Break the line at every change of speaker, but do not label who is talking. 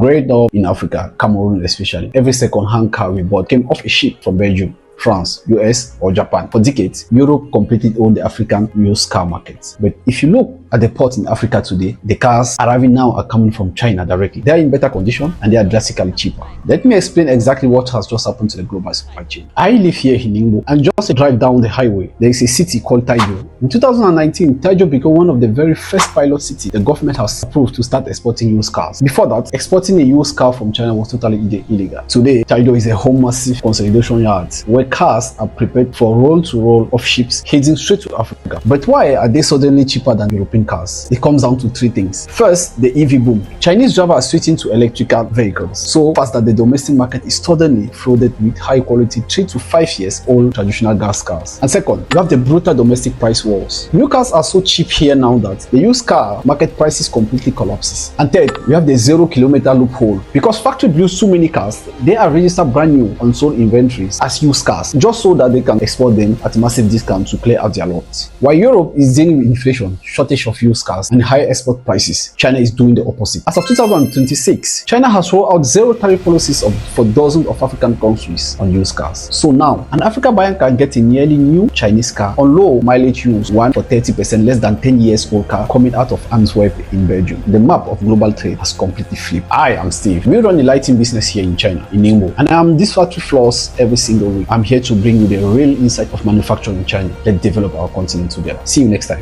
Growing up in Africa, Cameroon especially, every second-hand car we bought came off a ship from Belgium, France, US, or Japan. For decades, Europe completely owned the African used car market. But if you look at the ports in Africa today, the cars arriving now are coming from China directly. They are in better condition and they are drastically cheaper. Let me explain exactly what has just happened to the global supply chain. I live here in Ningbo, and just a drive down the highway, there is a city called Taijo. In 2019, Taijo became one of the very first pilot cities the government has approved to start exporting used cars. Before that, exporting a used car from China was totally illegal. Today, Taijo is a whole massive consolidation yard where cars are prepared for roll-to-roll of ships heading straight to Africa. But why are they suddenly cheaper than European cars? It comes down to three things. First, the EV boom. Chinese drivers are switching to electrical vehicles so fast that the domestic market is suddenly flooded with high-quality 3 to 5 years old traditional gas cars. And second, you have the brutal domestic price wars. New cars are so cheap here now that the used car market prices completely collapses. And third, you have the 0-kilometer loophole. Because factory builds too many cars, they are registered brand new on sold inventories as used cars, just so that they can export them at massive discount to clear out their lots. While Europe is dealing with inflation, shortage of used cars, and high export prices, China is doing the opposite. As of 2026, China has rolled out zero tariff policies for dozens of African countries on used cars. So now, an African buyer can get a nearly new Chinese car on low mileage use, one for 30% less than 10 years old car coming out of Antwerp in Belgium. The map of global trade has completely flipped. I am Steve. We run a lighting business here in China, in Ningbo, and I am this factory floors every single week. I'm here to bring you the real insight of manufacturing in China. Let's develop our continent together. See you next time.